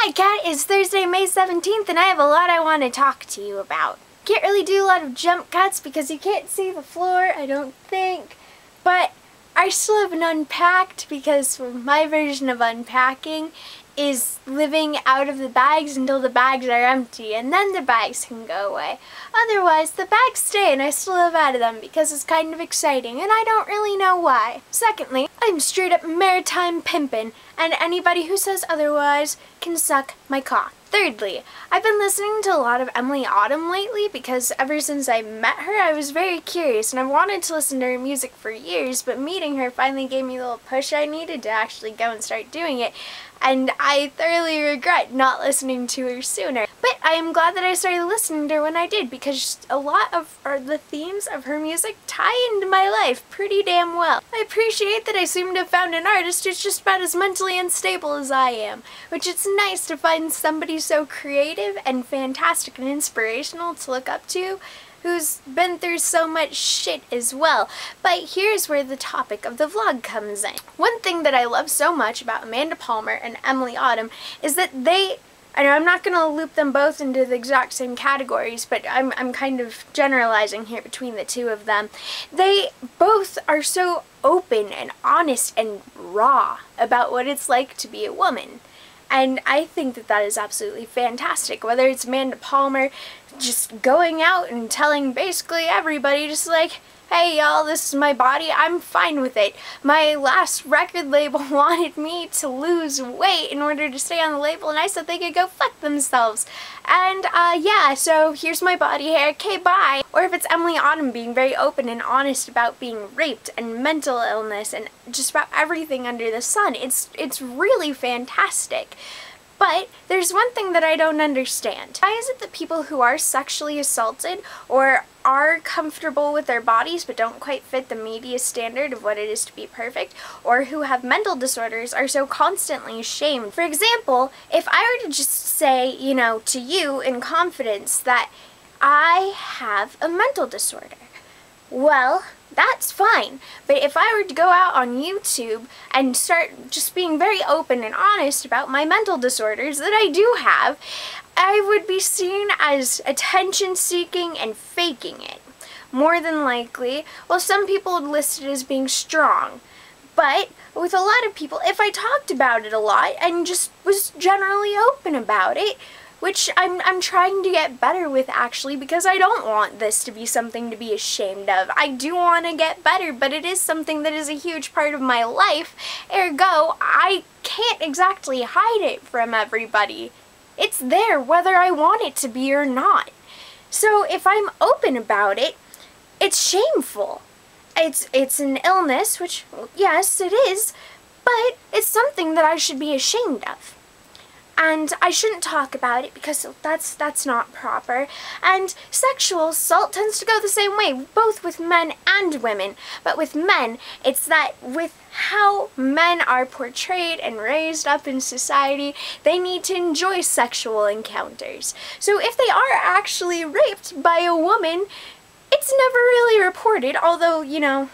Hi Kat, it's Thursday, May 17th, and I have a lot I want to talk to you about. Can't really do a lot of jump cuts because you can't see the floor, I don't think. But I still haven't unpacked because my version of unpacking is living out of the bags until the bags are empty, and then the bags can go away. Otherwise, the bags stay and I still live out of them because it's kind of exciting and I don't really know why. Secondly, I'm straight up maritime pimpin', and anybody who says otherwise can suck my cock. Thirdly, I've been listening to a lot of Emily Autumn lately because ever since I met her I was very curious and I've wanted to listen to her music for years, but meeting her finally gave me the little push I needed to actually go and start doing it, and I thoroughly regret not listening to her sooner. But I am glad that I started listening to her when I did because a lot of the themes of her music tie into my life pretty damn well. I appreciate that I seem to have found an artist who's just about as mentally unstable as I am, which it's nice to find somebody so creative and fantastic and inspirational to look up to, who's been through so much shit as well. But here's where the topic of the vlog comes in. One thing that I love so much about Amanda Palmer and Emily Autumn is that they, and I'm not going to loop them both into the exact same categories, but I'm kind of generalizing here between the two of them. They both are so open and honest and raw about what it's like to be a woman. And I think that that is absolutely fantastic. Whether it's Amanda Palmer just going out and telling basically everybody just like, hey y'all, this is my body, I'm fine with it. My last record label wanted me to lose weight in order to stay on the label, and I said they could go fuck themselves. And yeah, so here's my body hair, okay, bye. Or if it's Emily Autumn being very open and honest about being raped and mental illness and just about everything under the sun, it's really fantastic. But there's one thing that I don't understand. Why is it that people who are sexually assaulted or are comfortable with their bodies but don't quite fit the media standard of what it is to be perfect, or who have mental disorders, are so constantly shamed? For example, if I were to just say, you know, to you in confidence that I have a mental disorder, well, that's fine. But if I were to go out on YouTube and start just being very open and honest about my mental disorders that I do have, I would be seen as attention-seeking and faking it. More than likely, well, some people would list it as being strong. But with a lot of people, if I talked about it a lot and just was generally open about it, which I'm trying to get better with actually, because I don't want this to be something to be ashamed of. I do want to get better, but it is something that is a huge part of my life, ergo I can't exactly hide it from everybody. It's there whether I want it to be or not. So if I'm open about it, it's shameful. It's an illness, which, yes, it is, but it's something that I should be ashamed of. And I shouldn't talk about it because that's not proper. And sexual assault tends to go the same way, both with men and women. But with men, it's that with how men are portrayed and raised up in society, they need to enjoy sexual encounters. So if they are actually raped by a woman, it's never really reported, although, you know,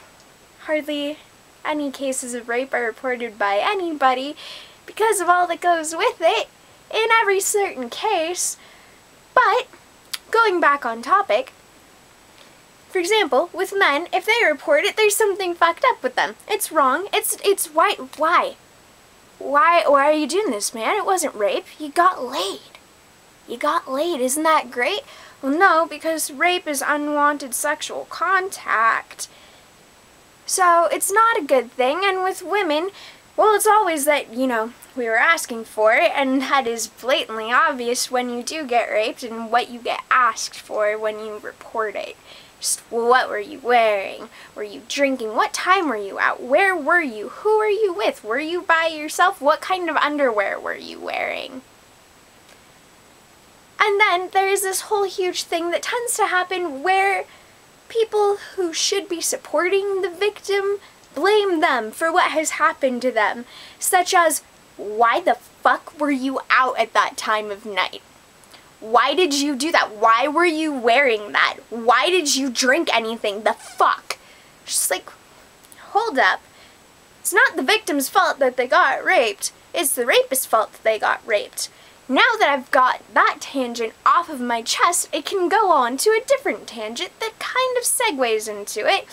hardly any cases of rape are reported by anybody, because of all that goes with it in every certain case. But going back on topic, for example, with men, if they report it, there's something fucked up with them. It's wrong. It's why are you doing this, man? It wasn't rape. You got laid. You got laid. Isn't that great? Well, no, because rape is unwanted sexual contact. So it's not a good thing. And with women, well, it's always that, you know, we were asking for it, and that is blatantly obvious when you do get raped and what you get asked for when you report it. Just, well, what were you wearing? Were you drinking? What time were you out? Where were you? Who were you with? Were you by yourself? What kind of underwear were you wearing? And then there is this whole huge thing that tends to happen where people who should be supporting the victim blame them for what has happened to them, such as, why the fuck were you out at that time of night? Why did you do that? Why were you wearing that? Why did you drink anything? The fuck? Just like, hold up. It's not the victim's fault that they got raped. It's the rapist's fault that they got raped. Now that I've got that tangent off of my chest, it can go on to a different tangent that kind of segues into it.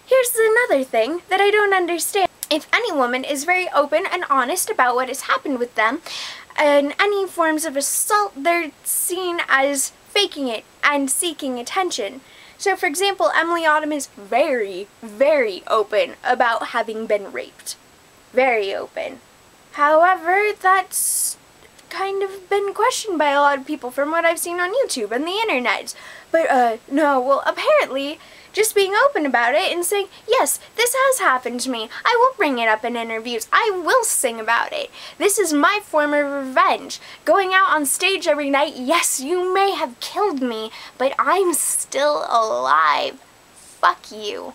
Here's another thing that I don't understand. If any woman is very open and honest about what has happened with them, and any forms of assault, they're seen as faking it and seeking attention. So for example, Emily Autumn is very, very open about having been raped. Very open. However, that's kind of been questioned by a lot of people from what I've seen on YouTube and the internet. But no, well, apparently just being open about it and saying, yes, this has happened to me. I will bring it up in interviews. I will sing about it. This is my form of revenge. Going out on stage every night, yes, you may have killed me, but I'm still alive. Fuck you.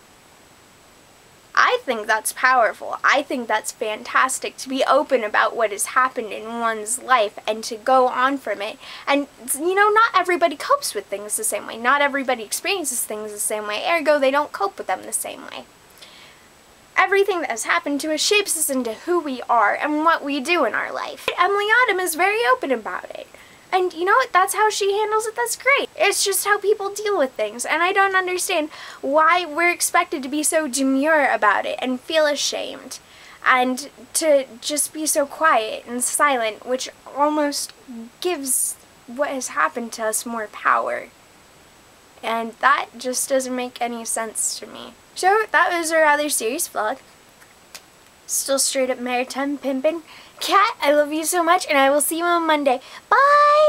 I think that's powerful. I think that's fantastic to be open about what has happened in one's life and to go on from it. And, you know, not everybody copes with things the same way. Not everybody experiences things the same way. Ergo, they don't cope with them the same way. Everything that has happened to us shapes us into who we are and what we do in our life. Emily Autumn is very open about it. And you know what? That's how she handles it. That's great. It's just how people deal with things. And I don't understand why we're expected to be so demure about it and feel ashamed. And to just be so quiet and silent, which almost gives what has happened to us more power. And that just doesn't make any sense to me. So that was our rather serious vlog. Still straight up maritime pimpin'. Kat, I love you so much, and I will see you on Monday. Bye!